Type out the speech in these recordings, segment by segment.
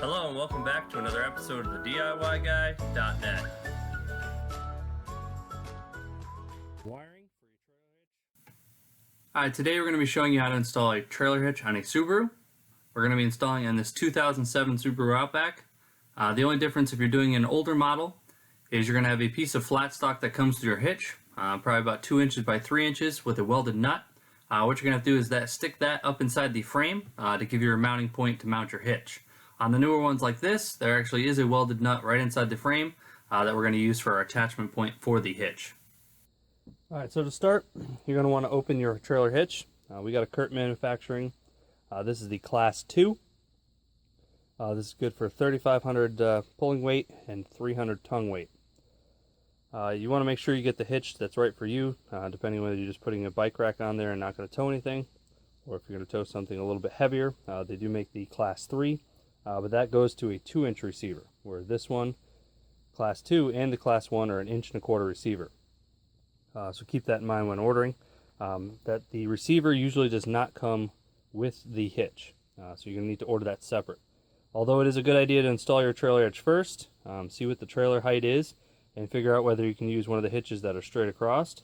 Hello and welcome back to another episode of the DIYguy.net. Wiring for your trailer hitch. Alright, today we're going to be showing you how to install a trailer hitch on a Subaru. We're going to be installing on this 2007 Subaru Outback. The only difference if you're doing an older model is you're going to have a piece of flat stock that comes through your hitch, probably about 2 inches by 3 inches with a welded nut. What you're going to do is stick that up inside the frame to give you a mounting point to mount your hitch. On the newer ones like this, there actually is a welded nut right inside the frame that we're going to use for our attachment point for the hitch. Alright, so to start, you're going to want to open your trailer hitch. We got a Kurt Manufacturing. This is the Class 2. This is good for 3,500 pulling weight and 300 tongue weight. You want to make sure you get the hitch that's right for you, depending on whether you're just putting a bike rack on there and not going to tow anything, or if you're going to tow something a little bit heavier. They do make the Class 3, but that goes to a 2-inch receiver, where this one, Class 2, and the Class 1 are an 1.25-inch receiver. So keep that in mind when ordering, that the receiver usually does not come with the hitch, so you're going to need to order that separate. Although it is a good idea to install your trailer hitch first, see what the trailer height is, and figure out whether you can use one of the hitches that are straight across,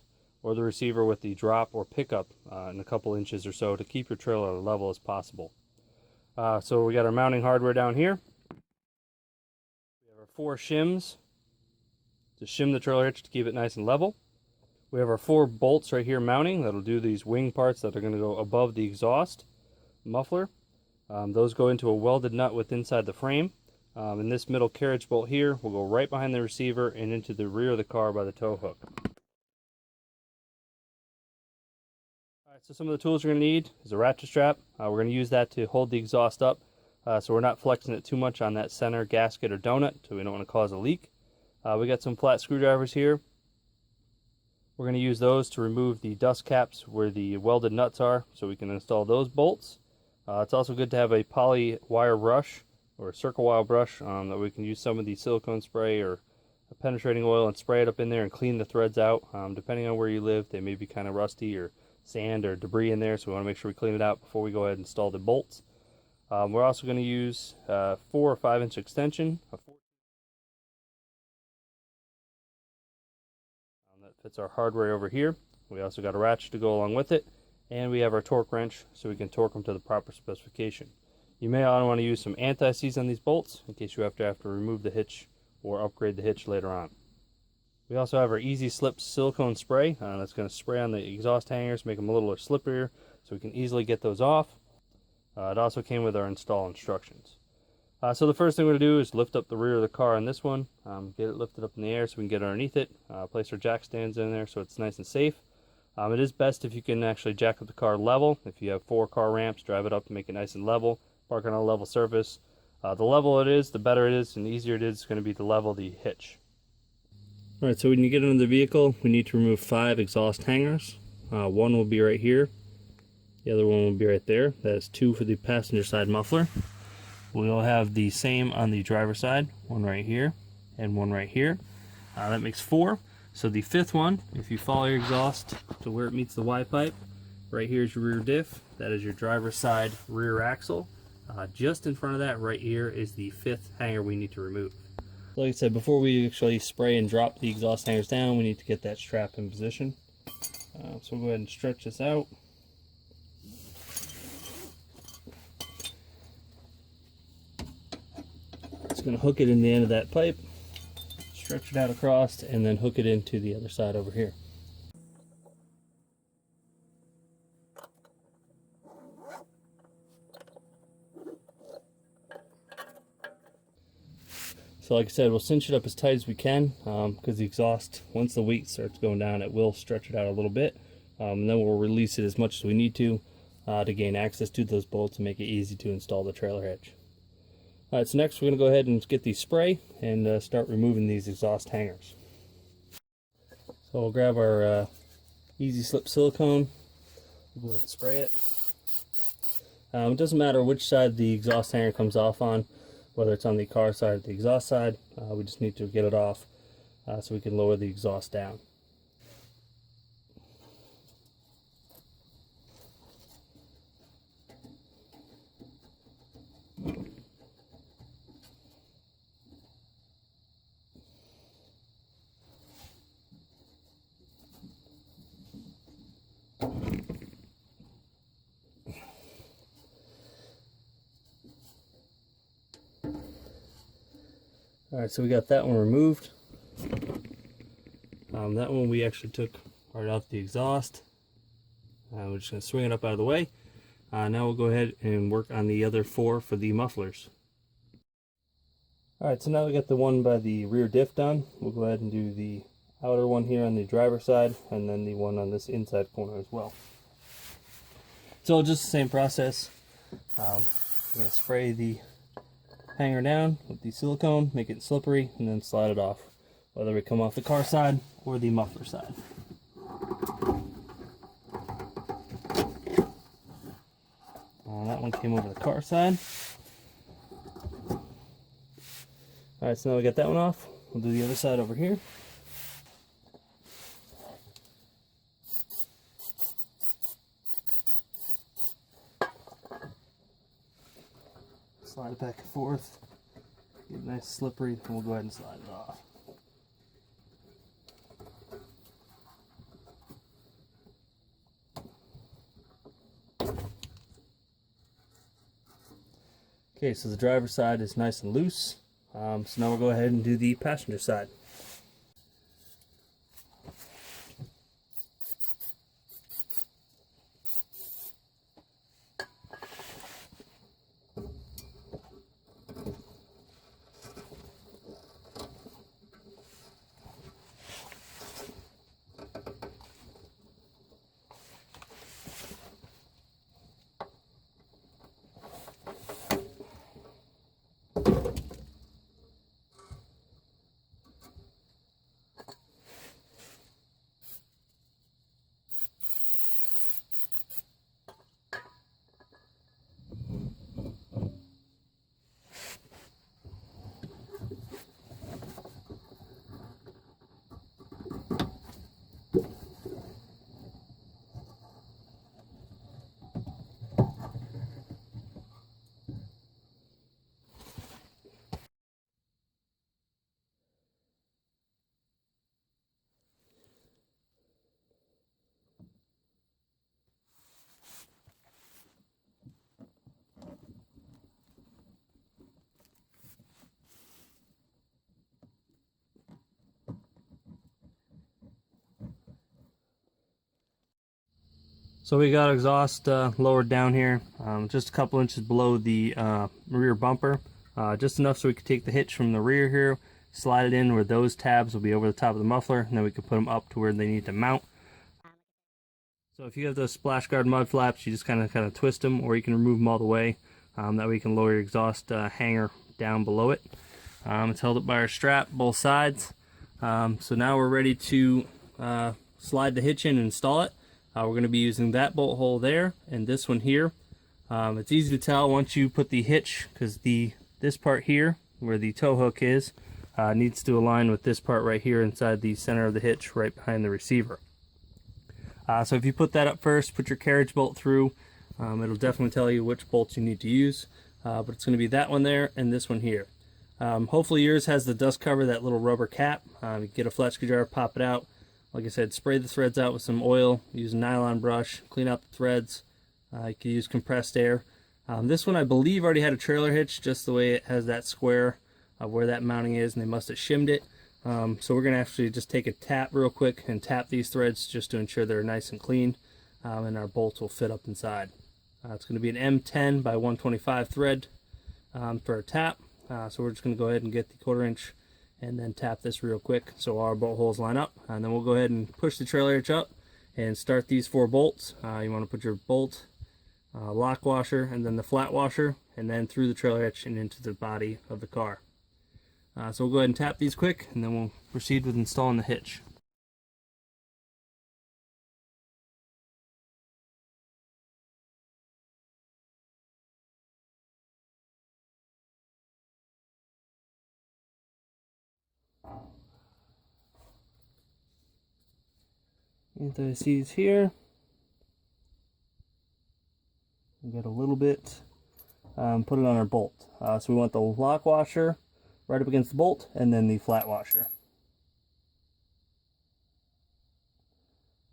or the receiver with the drop or pickup in a couple inches or so to keep your trailer as level as possible. So we got our mounting hardware down here. We have our 4 shims to shim the trailer hitch to keep it nice and level. We have our 4 bolts right here mounting that'll do these wing parts that are going to go above the exhaust muffler. Those go into a welded nut with inside the frame. And this middle carriage bolt here will go right behind the receiver and into the rear of the car by the tow hook. Alright, so some of the tools you're going to need is a ratchet strap. We're going to use that to hold the exhaust up so we're not flexing it too much on that center gasket or donut, so we don't want to cause a leak. We got some flat screwdrivers here. We're going to use those to remove the dust caps where the welded nuts are so we can install those bolts. It's also good to have a poly wire brush or a circle wire brush that we can use some of the silicone spray or a penetrating oil and spray it up in there and clean the threads out. Depending on where you live, they may be kind of rusty or sand or debris in there, so we want to make sure we clean it out before we go ahead and install the bolts. We're also going to use 4 or 5-inch extension. That fits our hardware over here. We also got a ratchet to go along with it, and we have our torque wrench so we can torque them to the proper specification. You may also want to use some anti-seize on these bolts in case you have to remove the hitch or upgrade the hitch later on. We also have our Easy Slip silicone spray that's going to spray on the exhaust hangers, make them a little slipperier so we can easily get those off. It also came with our install instructions. So the first thing we're going to do is lift up the rear of the car on this one, get it lifted up in the air so we can get underneath it, place our jack stands in there so it's nice and safe. It is best if you can actually jack up the car level. If you have 4 car ramps, drive it up to make it nice and level. Park on a level surface. The level it is, the better it is, and the easier it is going to be to level the hitch. Alright, so when you get into the vehicle, we need to remove 5 exhaust hangers. One will be right here. The other one will be right there. That is 2 for the passenger side muffler. We'll have the same on the driver's side. One right here and one right here. That makes 4. So the 5th one, if you follow your exhaust to where it meets the Y pipe, right here is your rear diff. That is your driver's side rear axle. Just in front of that right here is the 5th hanger we need to remove. Like I said, before we actually spray and drop the exhaust hangers down, we need to get that strap in position. So we'll go ahead and stretch this out. Just going to hook it in the end of that pipe, stretch it out across, and then hook it into the other side over here. So like I said, we'll cinch it up as tight as we can because the exhaust, once the weight starts going down, it will stretch it out a little bit. And then we'll release it as much as we need to gain access to those bolts and make it easy to install the trailer hitch. Alright, so next we're going to go ahead and get the spray and start removing these exhaust hangers. So we'll grab our Easy Slip silicone, we'll go ahead and spray it. It doesn't matter which side the exhaust hanger comes off on, whether it's on the car side or the exhaust side. We just need to get it off so we can lower the exhaust down. Alright, so we got that one removed. That one we actually took right off the exhaust. We're just going to swing it up out of the way. Now we'll go ahead and work on the other 4 for the mufflers. Alright, so now we got the one by the rear diff done. We'll go ahead and do the outer one here on the driver's side, and then the one on this inside corner as well. So just the same process. We're going to spray the hanger down with the silicone, make it slippery, and then slide it off, whether we come off the car side or the muffler side. That one came over the car side. Alright, so now we got that one off. We'll do the other side over here. Slide it back and forth. Get it nice slippery, and we'll go ahead and slide it off. Okay, so the driver's side is nice and loose. So now we'll go ahead and do the passenger side. So we got exhaust lowered down here, just a couple inches below the rear bumper, just enough so we could take the hitch from the rear here, slide it in where those tabs will be over the top of the muffler, and then we can put them up to where they need to mount. So if you have those splash guard mud flaps, you just kind of twist them, or you can remove them all the way. That way you can lower your exhaust hanger down below it. It's held up by our strap, both sides. So now we're ready to slide the hitch in and install it. We're going to be using that bolt hole there and this one here. It's easy to tell once you put the hitch, because this part here, where the tow hook is, needs to align with this part right here inside the center of the hitch, right behind the receiver. So if you put that up first, put your carriage bolt through, it'll definitely tell you which bolts you need to use. But it's going to be that one there and this one here. Hopefully yours has the dust cover, that little rubber cap. You get a flat screwdriver, pop it out. Like I said, spray the threads out with some oil, use a nylon brush, clean out the threads. You can use compressed air. This one I believe already had a trailer hitch, just the way it has that square of where that mounting is, and they must have shimmed it. So we're going to actually just take a tap real quick and tap these threads just to ensure they're nice and clean, and our bolts will fit up inside. It's going to be an M10 by 125 thread for a tap. So we're just going to go ahead and get the 1/4 inch and then tap this real quick so our bolt holes line up, and then we'll go ahead and push the trailer hitch up and start these 4 bolts. You want to put your bolt, lock washer, and then the flat washer, and then through the trailer hitch and into the body of the car. So we'll go ahead and tap these quick, and then we'll proceed with installing the hitch. Anti-seize here. We got a little bit. Put it on our bolt. So we want the lock washer right up against the bolt, and then the flat washer.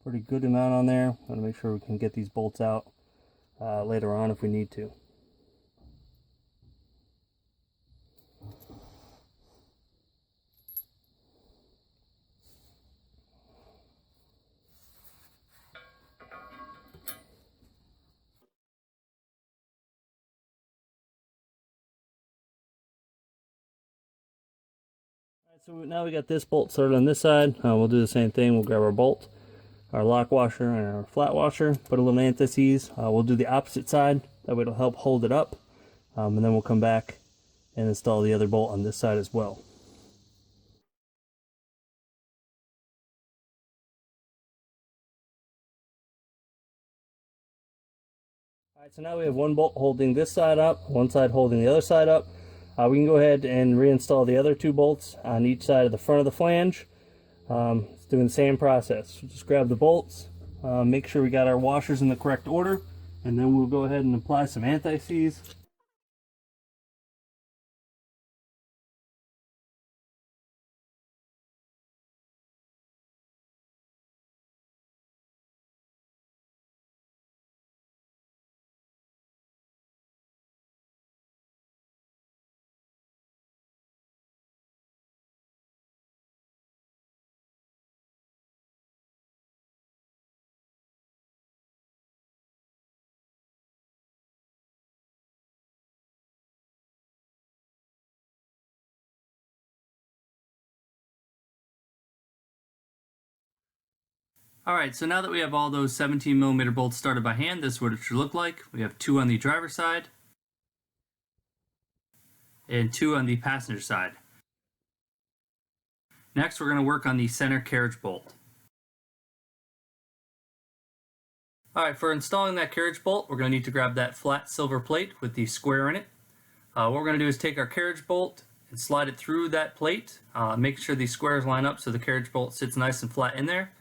Pretty good amount on there. Want to make sure we can get these bolts out later on if we need to. So now we got this bolt started on this side. We'll do the same thing. We'll grab our bolt, our lock washer, and our flat washer, put a little anti-seize. We'll do the opposite side. That way it'll help hold it up. And then we'll come back and install the other bolt on this side as well. Alright, so now we have one bolt holding this side up, one side holding the other side up. We can go ahead and reinstall the other two bolts on each side of the front of the flange. It's doing the same process. Just grab the bolts, make sure we got our washers in the correct order, and then we'll go ahead and apply some anti-seize. Alright, so now that we have all those 17mm bolts started by hand, this is what it should look like. We have 2 on the driver's side and 2 on the passenger side. Next, we're going to work on the center carriage bolt. Alright, for installing that carriage bolt, we're going to need to grab that flat silver plate with the square in it. What we're going to do is take our carriage bolt and slide it through that plate, make sure the squares line up so the carriage bolt sits nice and flat in there.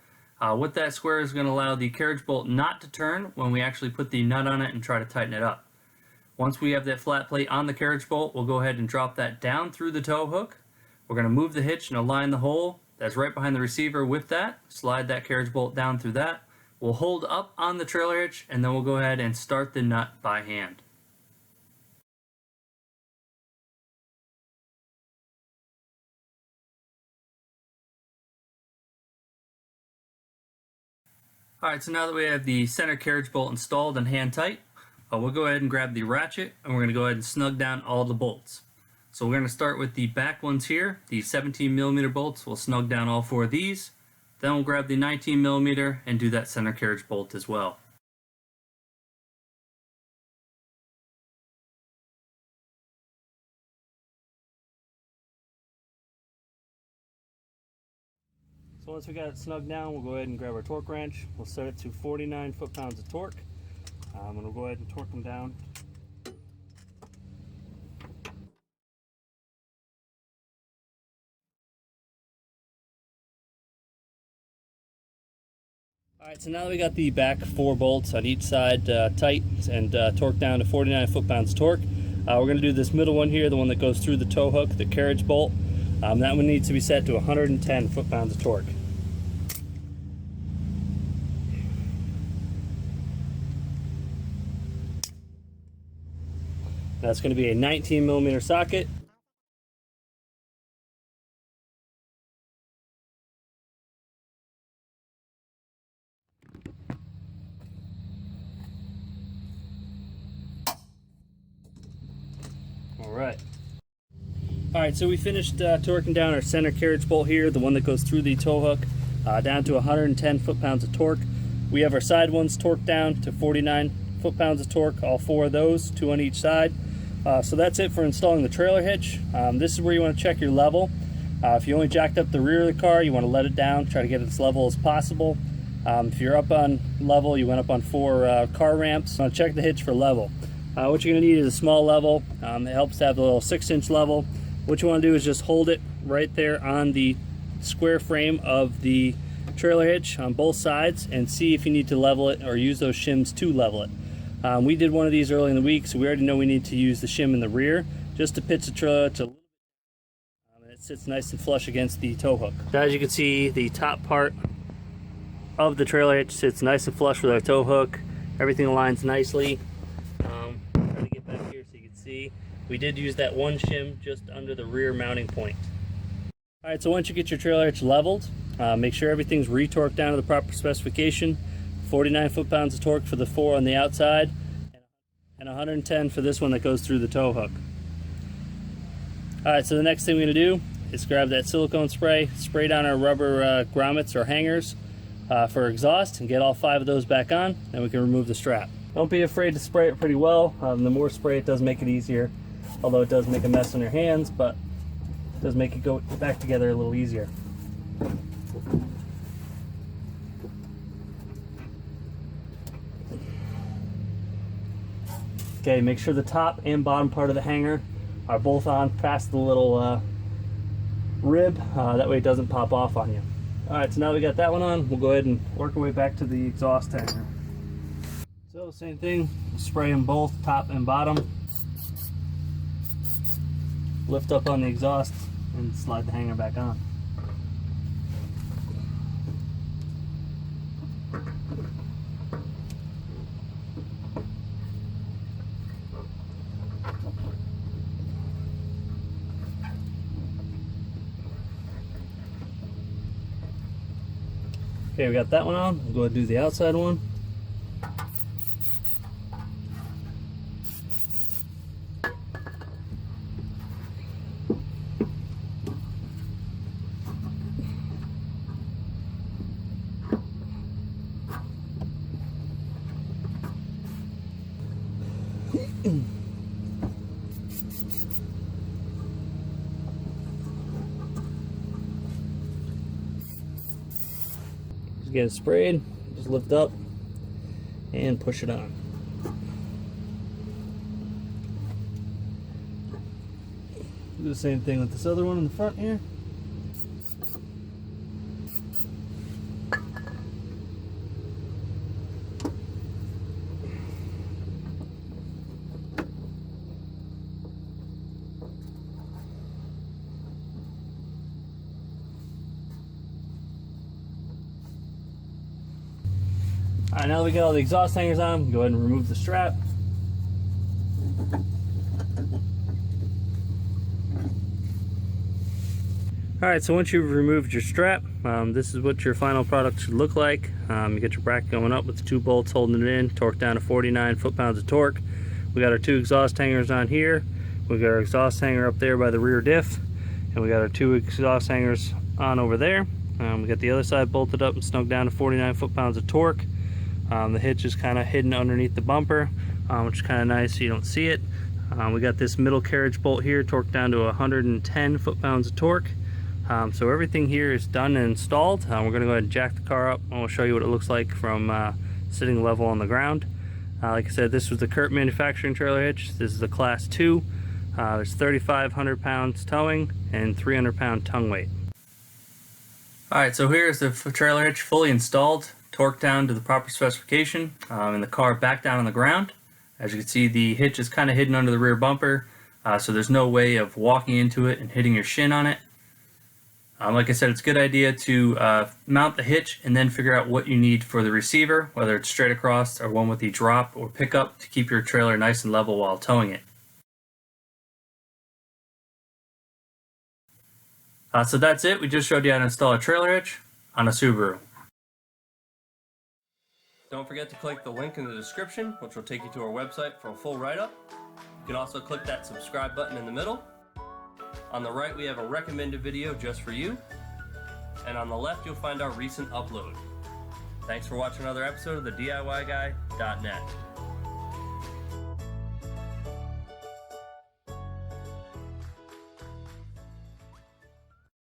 What that square is going to allow the carriage bolt not to turn when we actually put the nut on it and try to tighten it up. Once we have that flat plate on the carriage bolt, we'll go ahead and drop that down through the tow hook. We're going to move the hitch and align the hole that's right behind the receiver with that. Slide that carriage bolt down through that. We'll hold up on the trailer hitch, and then we'll go ahead and start the nut by hand. Alright, so now that we have the center carriage bolt installed and hand tight, we'll go ahead and grab the ratchet, and we're going to go ahead and snug down all the bolts. So we're going to start with the back ones here, the 17mm bolts. We'll snug down all 4 of these. Then we'll grab the 19mm and do that center carriage bolt as well. So once we got it snugged down, we'll go ahead and grab our torque wrench. We'll set it to 49 foot-pounds of torque. And we'll go ahead and torque them down. Alright, so now that we got the back 4 bolts on each side tight and torqued down to 49 foot-pounds torque, we're going to do this middle one here, the one that goes through the tow hook, the carriage bolt. That one needs to be set to 110 foot-pounds of torque. That's going to be a 19mm socket. Alright, so we finished torquing down our center carriage bolt here, the one that goes through the tow hook, down to 110 foot-pounds of torque. We have our side ones torqued down to 49 foot-pounds of torque, all 4 of those, 2 on each side. So that's it for installing the trailer hitch. This is where you want to check your level. If you only jacked up the rear of the car, you want to let it down, try to get it as level as possible. If you're up on level, you went up on 4 car ramps, check the hitch for level. What you're going to need is a small level. It helps to have a little 6-inch level. What you want to do is just hold it right there on the square frame of the trailer hitch on both sides and see if you need to level it or use those shims to level it. We did one of these early in the week, so we already know we need to use the shim in the rear just to pitch the trailer hitch a little bit. It sits nice and flush against the tow hook. Now, as you can see, the top part of the trailer hitch sits nice and flush with our tow hook. Everything aligns nicely. Try to get back here so you can see. We did use that one shim just under the rear mounting point. Alright, so once you get your trailer hitch leveled, make sure everything's retorqued down to the proper specification. 49 foot-pounds of torque for the 4 on the outside, and 110 for this one that goes through the tow hook. Alright, so the next thing we're going to do is grab that silicone spray, spray down our rubber grommets or hangers for exhaust, and get all 5 of those back on. Then we can remove the strap. Don't be afraid to spray it pretty well. The more spray, it does make it easier, although it does make a mess on your hands, but it does make it go back together a little easier. Okay, make sure the top and bottom part of the hanger are both on past the little rib. That way it doesn't pop off on you. Alright, so now we got that one on, we'll go ahead and work our way back to the exhaust hanger. So same thing, spray them both, top and bottom. Lift up on the exhaust and slide the hanger back on. Okay, we got that one on. We'll go ahead and do the outside one. Get it sprayed, just lift up and push it on. Do the same thing with this other one in the front here. Alright, now that we got all the exhaust hangers on, go ahead and remove the strap. Alright, so once you've removed your strap, this is what your final product should look like. You get your bracket going up with the 2 bolts holding it in, torqued down to 49 foot-pounds of torque. We got our 2 exhaust hangers on here. We got our exhaust hanger up there by the rear diff, and we got our 2 exhaust hangers on over there. We got the other side bolted up and snug down to 49 foot-pounds of torque. The hitch is kind of hidden underneath the bumper, which is kind of nice so you don't see it. We got this middle carriage bolt here torqued down to 110 foot-pounds of torque. So everything here is done and installed. We're going to go ahead and jack the car up, and we'll show you what it looks like from sitting level on the ground. Like I said, this was the Kurt manufacturing trailer hitch. This is the class 2. There's 3,500 pounds towing and 300-pound tongue weight. Alright, so here's the trailer hitch fully installed, torqued down to the proper specification, and the car back down on the ground. As you can see, the hitch is kind of hidden under the rear bumper, so there's no way of walking into it and hitting your shin on it. Like I said, it's a good idea to mount the hitch and then figure out what you need for the receiver, whether it's straight across or one with the drop or pickup, to keep your trailer nice and level while towing it. So that's it. We just showed you how to install a trailer hitch on a Subaru. Don't forget to click the link in the description, which will take you to our website for a full write-up. You can also click that subscribe button in the middle. On the right, we have a recommended video just for you. And on the left, you'll find our recent upload. Thanks for watching another episode of the DIYguy.net.